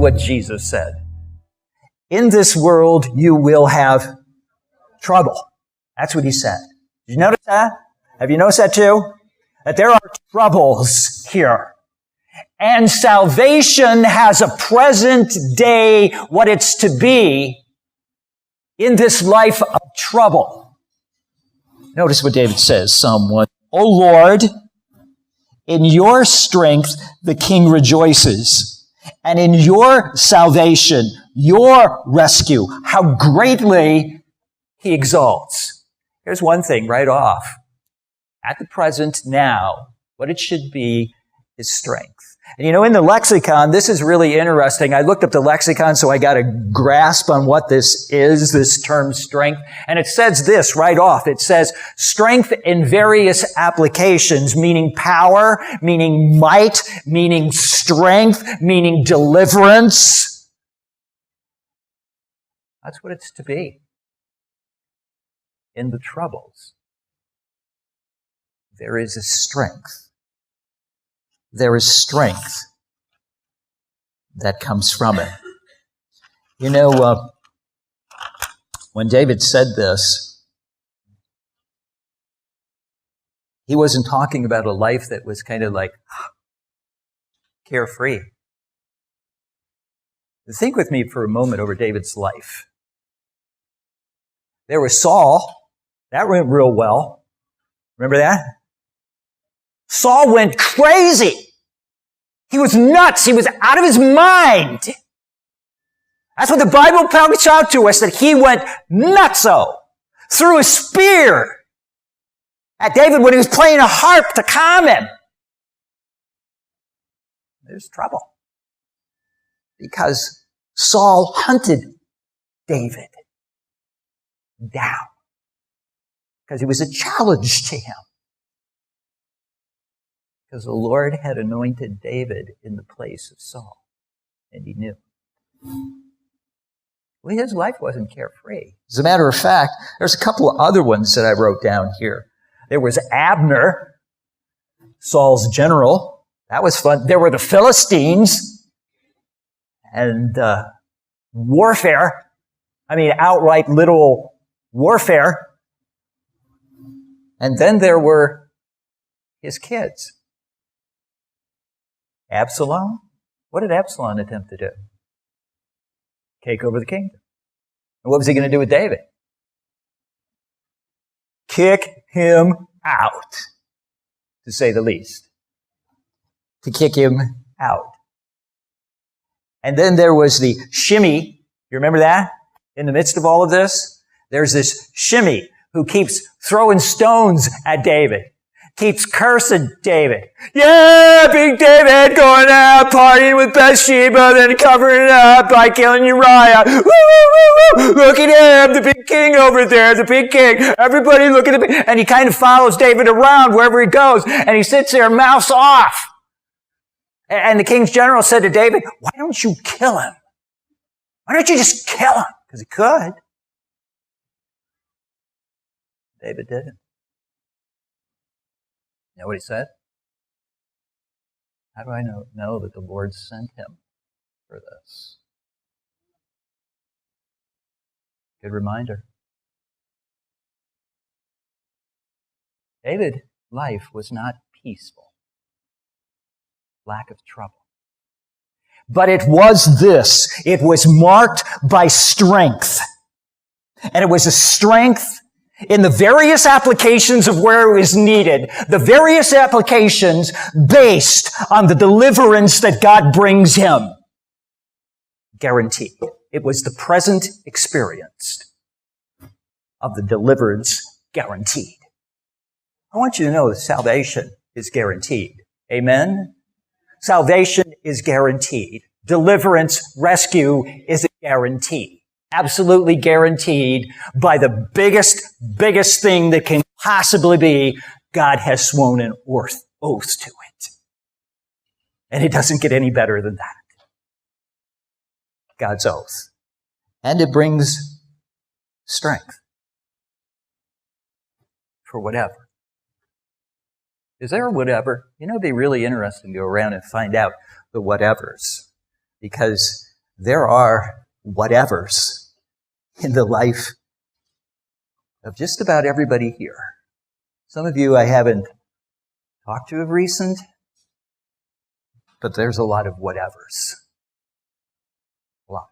what Jesus said. In this world, you will have trouble. That's what he said. Did you notice that? Have you noticed that too? That there are troubles here. And salvation has a present day what it's to be in this life of trouble. Notice what David says, Psalm 1. O Lord, in your strength the king rejoices, and in your salvation, your rescue, how greatly he exalts. Here's one thing right off. At the present now, what it should be is strength. And you know, in the lexicon, this is really interesting. I looked up the lexicon so I got a grasp on what this is, this term strength. And it says this right off. It says strength in various applications, meaning power, meaning might, meaning strength, meaning deliverance. That's what it's to be. In the troubles, there is a strength. There is strength that comes from it. You know, when David said this, he wasn't talking about a life that was kind of like carefree. Think with me for a moment over David's life. There was Saul. That went real well. Remember that? Saul went crazy. He was nuts. He was out of his mind. That's what the Bible points out to us, that he went nutso. Threw a spear at David when he was playing a harp to calm him. There's trouble. Because Saul hunted David down. Because he was a challenge to him. Because the Lord had anointed David in the place of Saul. And he knew. Well, his life wasn't carefree. As a matter of fact, there's a couple of other ones that I wrote down here. There was Abner, Saul's general. That was fun. There were the Philistines. And warfare. I mean, outright literal warfare. And then there were his kids. Absalom? What did Absalom attempt to do? Take over the kingdom. And what was he going to do with David? Kick him out, to say the least. To kick him out. And then there was the Shimei. You remember that? In the midst of all of this, there's this Shimei who keeps throwing stones at David. Keeps cursing David. Yeah, Big David going out partying with Bathsheba, then covering it up by killing Uriah. Woo, woo, woo, woo. Look at him, the big king over there, the big king. Everybody look at the big... And he kind of follows David around wherever he goes, and he sits there, mouths off. And the king's general said to David, why don't you kill him? Why don't you just kill him? Because he could. David didn't. You know what he said? How do I know that the Lord sent him for this? Good reminder. David's life was not peaceful. Lack of trouble. But it was this. It was marked by strength. And it was a strength in the various applications of where it was needed, the various applications based on the deliverance that God brings him. Guaranteed. It was the present experience of the deliverance guaranteed. I want you to know that salvation is guaranteed. Amen? Salvation is guaranteed. Deliverance, rescue is a guarantee. Absolutely guaranteed by the biggest thing that can possibly be. God has sworn an oath to it. And it doesn't get any better than that. God's oath. And it brings strength for whatever. Is there a whatever? You know, it'd be really interesting to go around and find out the whatevers. Because there are whatevers in the life of just about everybody here. Some of you I haven't talked to of recent, but there's a lot of whatevers. A lot.